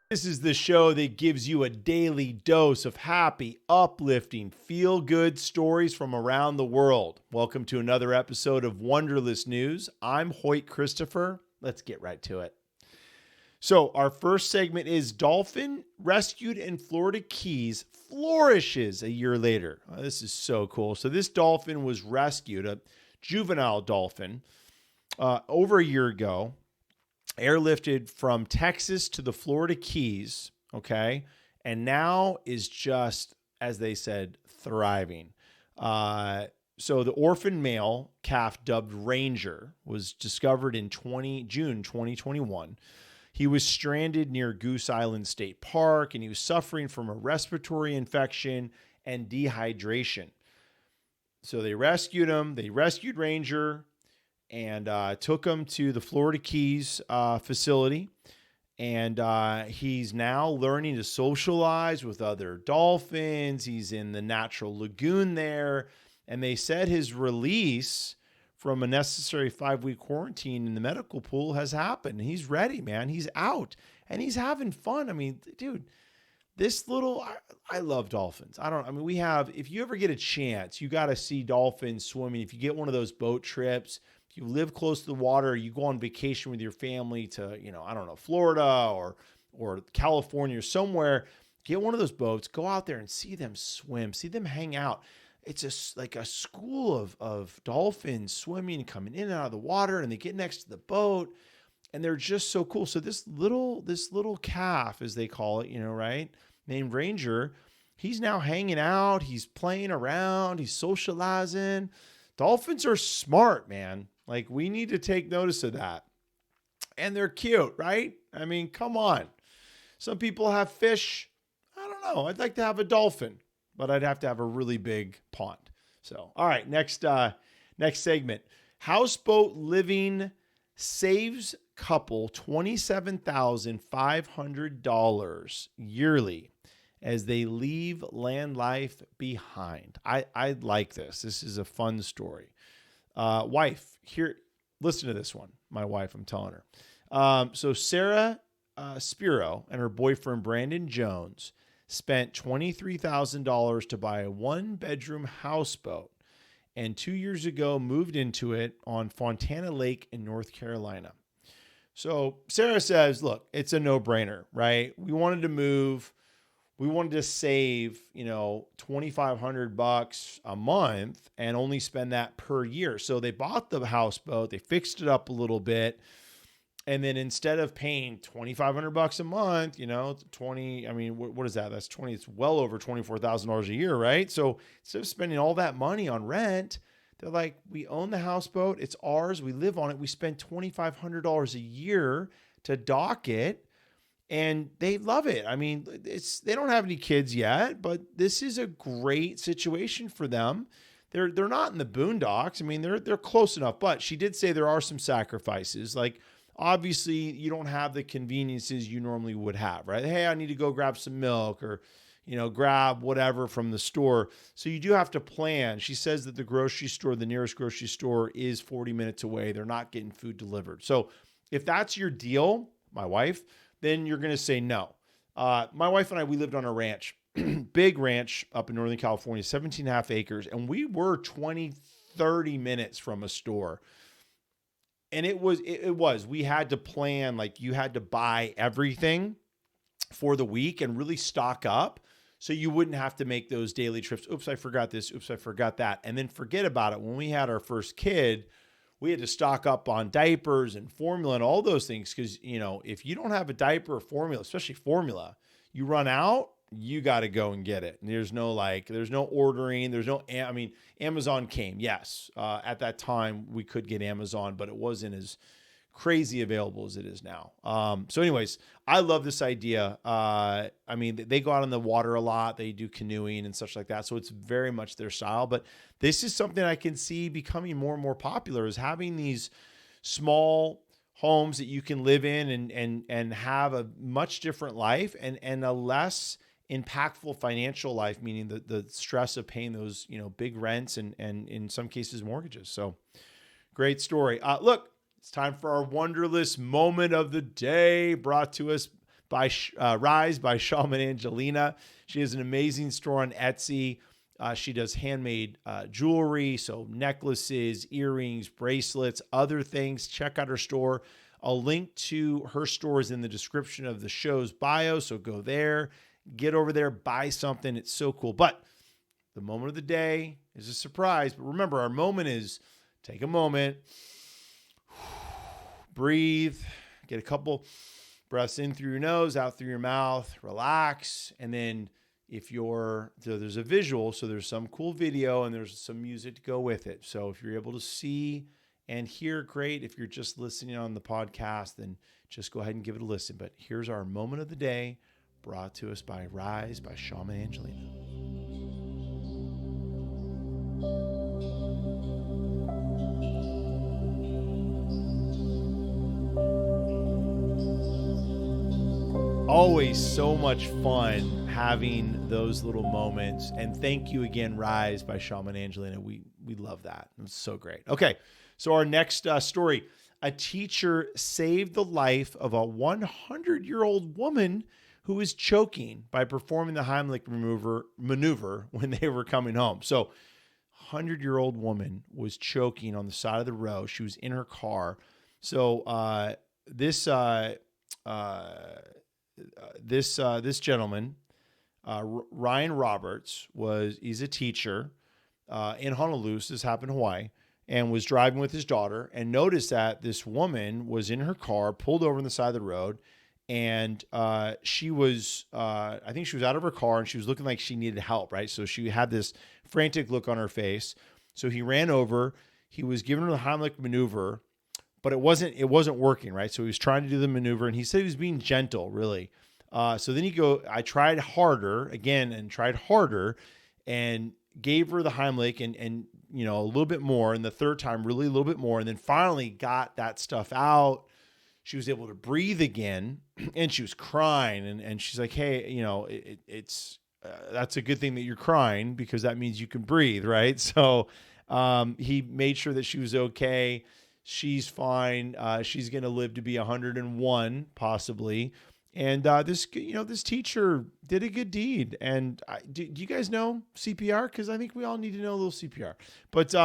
This is the show that gives you a daily dose of happy, uplifting, feel-good stories from around the world. Welcome to another episode of Wonderlous News. I'm Hoyt Christopher. Let's get right to it. So our first segment is Dolphin rescued in Florida Keys flourishes a year later. Oh, this is so cool. So this dolphin was rescued, a juvenile dolphin, over a year ago. Airlifted from Texas to the Florida Keys, okay, and now is just, as they said, thriving. So the orphan male calf dubbed Ranger was discovered in June 2021. He was stranded near Goose Island State Park, and he was suffering from a respiratory infection and dehydration. So they rescued him. They rescued Ranger and took him to the Florida Keys facility. And he's now learning to socialize with other dolphins. He's in the natural lagoon there. And they said his release from a necessary 5-week quarantine in the medical pool has happened. He's ready, man. He's out and he's having fun. I mean, dude, I love dolphins. If you ever get a chance, you got to see dolphins swimming. If you get one of those boat trips, if you live close to the water, you go on vacation with your family to, Florida or California or somewhere, get one of those boats, go out there and see them swim, see them hang out. It's like a school of dolphins swimming, coming in and out of the water, and they get next to the boat, and they're just so cool. So this little calf, as they call it, right, named Ranger, he's now hanging out, he's playing around, he's socializing. Dolphins are smart, man. Like, we need to take notice of that. And they're cute, right? I mean, come on. Some people have fish. I don't know. I'd like to have a dolphin, but I'd have to have a really big pond. So, all right, next segment. Houseboat living saves couple $27,500 yearly as they leave land life behind. I like this. This is a fun story. Wife, here, listen to this one. My wife, I'm telling her. So Sarah Spiro and her boyfriend, Brandon Jones, spent $23,000 to buy a 1-bedroom houseboat, and 2 years ago moved into it on Fontana Lake in North Carolina. So Sarah says, look, it's a no-brainer, right? We wanted to move. We wanted to save, $2,500 a month and only spend that per year. So they bought the houseboat, they fixed it up a little bit. And then instead of paying $2,500 a month, 20, I mean, what is that? That's 20, it's well over $24,000 a year, right? So instead of spending all that money on rent, they're like, we own the houseboat. It's ours. We live on it. We spend $2,500 a year to dock it. And they love it. I mean, they don't have any kids yet, but this is a great situation for them. They're not in the boondocks. I mean, they're close enough, but she did say there are some sacrifices. Like, obviously, you don't have the conveniences you normally would have, right? Hey, I need to go grab some milk or, grab whatever from the store. So you do have to plan. She says that the nearest grocery store is 40 minutes away. They're not getting food delivered. So if that's your deal, my wife, then you're going to say no. My wife and I, we lived on a ranch, big ranch up in Northern California, 17.5 acres. And we were 30 minutes from a store. And we had to plan, like, you had to buy everything for the week and really stock up so you wouldn't have to make those daily trips. Oops, I forgot this. Oops, I forgot that. And then forget about it. When we had our first kid, we had to stock up on diapers and formula and all those things. Cause if you don't have a diaper or formula, especially formula, you run out, you got to go and get it. And there's no ordering. Amazon came. Yes. At that time we could get Amazon, but it wasn't as crazy available as it is now. So anyways, I love this idea. They go out on the water a lot. They do canoeing and such like that. So it's very much their style, but this is something I can see becoming more and more popular, is having these small homes that you can live in and have a much different life and a less impactful financial life, meaning the stress of paying those, big rents and in some cases mortgages. So great story. Look, it's time for our Wonderless moment of the day, brought to us Rise by Shaman Angelina. She has an amazing store on Etsy. She does handmade jewelry, so necklaces, earrings, bracelets, other things. Check out her store. A link to her store is in the description of the show's bio, so go there, get over there, buy something. It's so cool. But the moment of the day is a surprise. But remember, our moment is take a moment, breathe, get a couple breaths in through your nose, out through your mouth, relax, and then there's a visual, so there's some cool video and there's some music to go with it. So if you're able to see and hear, great. If you're just listening on the podcast, then just go ahead and give it a listen. But here's our moment of the day, brought to us by Rise by Shaman Angelina. Always so much fun having those little moments. And thank you again, Rise by Shaman Angelina. We love that. It's so great. Okay, so our next story. A teacher saved the life of a 100-year-old woman who was choking by performing the Heimlich maneuver when they were coming home. So 100-year-old woman was choking on the side of the road. She was in her car. So this gentleman, Ryan Roberts, he's a teacher in Honolulu. This happened in Hawaii, and was driving with his daughter and noticed that this woman was in her car, pulled over on the side of the road. And she was, I think she was out of her car and she was looking like she needed help, right? So she had this frantic look on her face. So he ran over, he was giving her the Heimlich maneuver, but it wasn't working, right? So he was trying to do the maneuver and he said he was being gentle, really. So then I tried harder again and tried harder and gave her the Heimlich and a little bit more. And the third time, really a little bit more. And then finally got that stuff out. She was able to breathe again and she was crying. And she's like, hey, that's a good thing that you're crying because that means you can breathe, right? So he made sure that she was okay. She's fine. She's going to live to be 101, possibly. And this teacher did a good deed. And do you guys know CPR? Because I think we all need to know a little CPR. But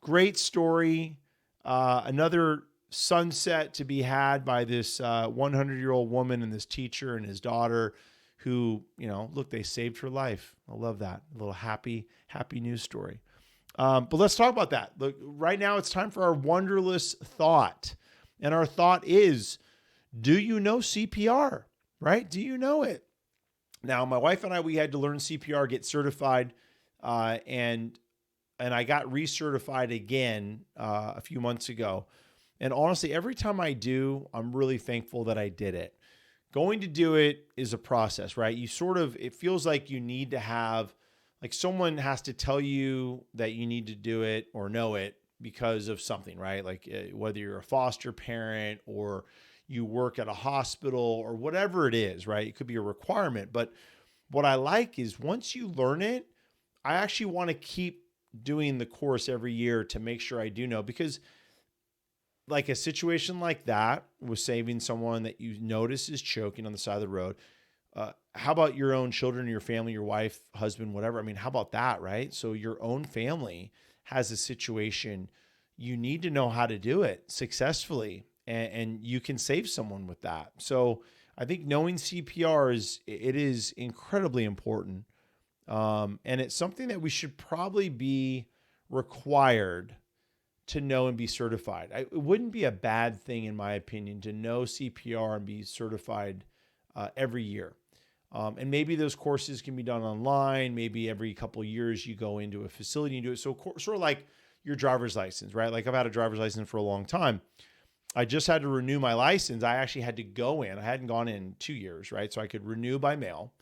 great story. Another sunset to be had by this 100-year-old woman and this teacher and his daughter who, look, they saved her life. I love that. A little happy news story. But let's talk about that. Look, right now it's time for our Wonderlous thought. And our thought is, do you know CPR, right? Do you know it? Now, my wife and I, we had to learn CPR, get certified, and I got recertified again a few months ago. And honestly, every time I do, I'm really thankful that I did it. Going to do it is a process, right? It feels like you need to have, like someone has to tell you that you need to do it or know it because of something, right? Like whether you're a foster parent or you work at a hospital or whatever it is, right? It could be a requirement. But what I like is once you learn it, I actually want to keep doing the course every year to make sure I do know, because like a situation like that with saving someone that you notice is choking on the side of the road. How about your own children, your family, your wife, husband, whatever? I mean, how about that, right? So your own family has a situation. You need to know how to do it successfully, and you can save someone with that. So I think knowing CPR is incredibly important. And it's something that we should probably be required to know and be certified. It wouldn't be a bad thing, in my opinion, to know CPR and be certified every year. And maybe those courses can be done online. Maybe every couple of years you go into a facility and do it. So sort of like your driver's license, right? Like I've had a driver's license for a long time. I just had to renew my license. I actually had to go in. I hadn't gone in 2 years, right? So I could renew by mail.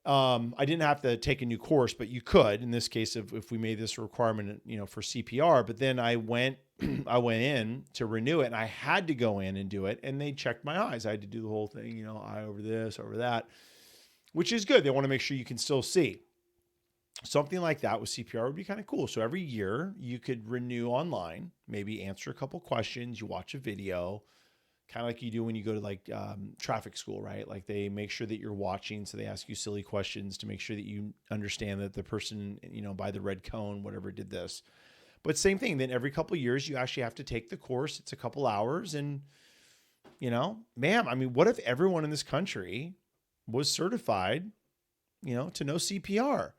I didn't have to take a new course, but you could in this case if we made this a requirement, for CPR. But then I went in to renew it, and I had to go in and do it, and they checked my eyes. I had to do the whole thing, eye over this, over that, which is good. They want to make sure you can still see. Something like that with CPR would be kind of cool. So every year you could renew online, maybe answer a couple questions, you watch a video, kind of like you do when you go to like traffic school, right? Like they make sure that you're watching. So they ask you silly questions to make sure that you understand that the person, by the red cone, whatever, did this. But same thing, then every couple of years, you actually have to take the course. It's a couple hours. And, ma'am, I mean, what if everyone in this country was certified, to know CPR?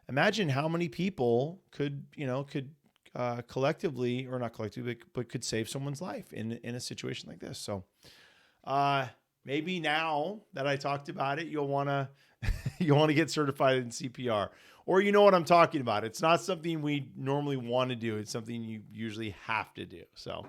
Imagine how many people could collectively, or not collectively, but could save someone's life in a situation like this. So maybe now that I talked about it, you'll want to get certified in CPR, or you know what I'm talking about. It's not something we normally want to do. It's something you usually have to do. So,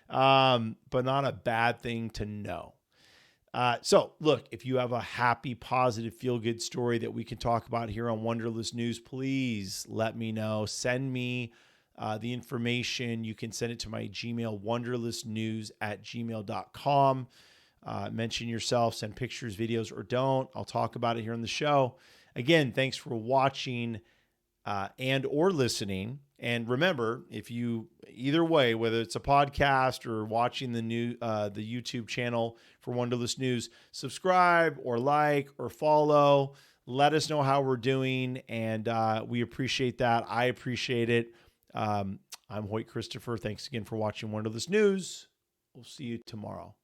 but not a bad thing to know. So look, if you have a happy, positive, feel-good story that we can talk about here on Wonderless News, please let me know. Send me the information. You can send it to my Gmail, wonderlessnews@gmail.com. Mention yourself, send pictures, videos, or don't. I'll talk about it here on the show. Again, thanks for watching and or listening. And remember, if you, either way, whether it's a podcast or watching the YouTube channel for Wonderless News, subscribe or like or follow. Let us know how we're doing, and we appreciate that. I appreciate it. I'm Hoyt Christopher. Thanks again for watching Wonderless News. We'll see you tomorrow.